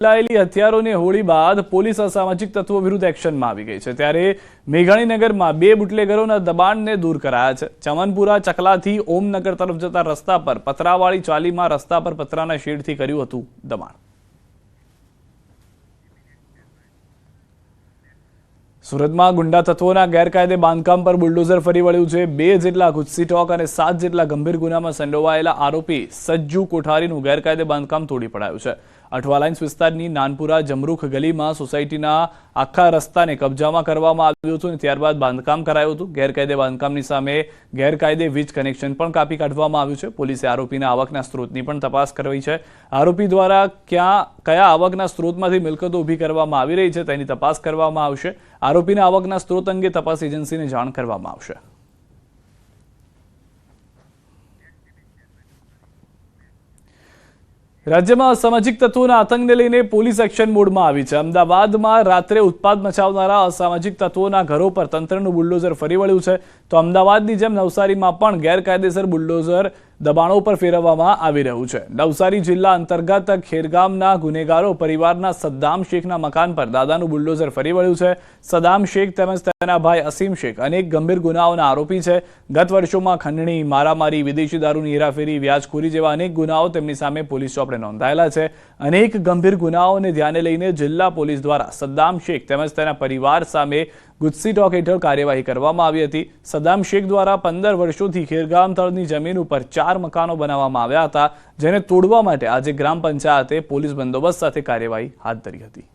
લાયેલી હથિયારોની હોળી બાદ પોલીસ અસામાજિક તત્વો વિરુદ્ધ એક્શનમાં આવી ગઈ છે। ત્યારે મેઘાણીનગરમાં બે બુટલેગરોના દબાણને દૂર કરાયા છે। ચમનપુરા ચકલાથી ઓમનગર તરફ જતા રસ્તા પર પતરાવાળી ચાલીમાં રસ્તા પર પતરાના શેડથી કર્યું હતું દબાણ। સુરતમાં ગુંડા તત્વોના ગેરકાયદે બાંધકામ પર બુલડોઝર ફરી વળ્યું છે। 2 જેટલા ગુસ્સી ટોક અને 7 જેટલા ગંભીર ગુનામાં સંડોવાયેલા આરોપી સજ્જુ કોઠારીનું ગેરકાયદે બાંધકામ તોડી પડાયું છે। અઠવા લાઇન્સ વિસ્તારની નાનપુરા જમરૂખ ગલીમાં સોસાયટીના આખા રસ્તાને કબજામાં કરવામાં આવ્યું હતું અને ત્યારબાદ બાંધકામ કરાયું હતું। ગેરકાયદે બાંધકામની સામે ગેરકાયદે વીજ કનેક્શન પણ કાપી કાઢવામાં આવ્યું છે। પોલીસે આરોપીના આવકના સ્ત્રોતની પણ તપાસ કરવી છે। આરોપી દ્વારા કયા આવકના સ્ત્રોતમાંથી મિલકતો ઊભી કરવામાં આવી રહી છે તેની તપાસ કરવામાં આવશે। આરોપીના આવકના સ્ત્રોત અંગે તપાસ એજન્સીને જાણ કરવામાં આવશે। રાજ્યમાં અસામાજિક તત્વોના આતંકને લઈને પોલીસ એક્શન મોડમાં આવી છે। અમદાવાદમાં રાત્રે ઉત્પાત મચાવનારા અસામાજિક તત્વોના ઘરો પર તંત્રનું બુલડોઝર ફરી વળ્યું છે। તો અમદાવાદની જેમ નવસારીમાં પણ ગેરકાયદેસર બુલડોઝર દબાણો પર ફેરવવામાં આવી રહ્યું છે। નવસારી જિલ્લા અંતર્ગત ખેરગામના ગુનેગારો પરિવારના સદ્દામ શેખના મકાન પર દાદાનું બુલડોઝર ફરી વળ્યું છે। સદ્દામ શેખ તેમજ તેના ભાઈ અસીમ શેખ અનેક ગંભીર ગુનાઓના આરોપી છે। ગત વર્ષોમાં ખંડણી, મારામારી, વિદેશી દારૂની હેરાફેરી, વ્યાજખોરી જેવા અનેક ગુનાઓ તેમની સામે પોલીસ ચોપડે નોંધાયેલા છે। અનેક ગંભીર ગુનાઓને ધ્યાને લઈને જિલ્લા પોલીસ દ્વારા સદ્દામ શેખ તેમજ તેના પરિવાર સામે ગુસ્સી ટોક હેઠળ કાર્યવાહી કરવામાં આવી હતી। સદ્દામ શેખ દ્વારા 15 વર્ષોથી ખેરગામ તળની જમીન ઉપર 4 મકાનો બનાવવામાં આવ્યા હતા, જેને તોડવા માટે આજે ગ્રામ પંચાયતે પોલીસ બંદોબસ્ત સાથે કાર્યવાહી હાથ ધરી હતી।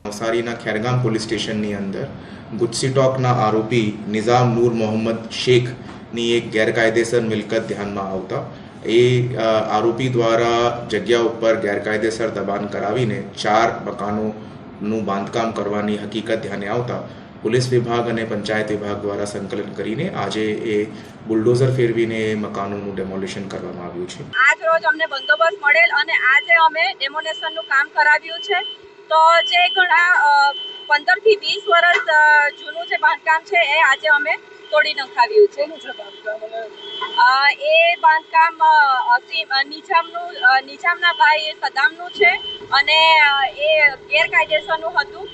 નવસારીના ખેરગામ પોલીસ સ્ટેશનની અંદર ગુસ્સી ટોકના આરોપી નિઝામ નૂર મોહમ્મદ શેખની એક ગેરકાયદેસર મિલકત ધ્યાનમાં આવતા એ આરોપી દ્વારા જગ્યા ઉપર ગેરકાયદેસર દબાણ કરાવીને 4 મકાનોનું બાંધકામ કરવાની હકીકત ધ્યાને આવતા પોલીસ વિભાગ અને પંચાયત વિભાગ દ્વારા સંકલન કરીને આજે એ બુલડોઝર ફેરવીને મકાનોનું ડેમોલિશન કરવામાં આવ્યું છે। આજ રોજ અમને બંદોબસ્ત મળેલ અને આજે અમે ડેમોલિશનનું કામ કરાવ્યું છે। તો જે ઘણા 15 થી 20 વર્ષ જૂનું જે બાંધકામ છે એ આજે અમે તોડી નખાવ્યું છે। એ બાંધકામ નિજામના ભાઈ સદ્દામનું છે અને એ ગેરકાયદેસરનું હતું।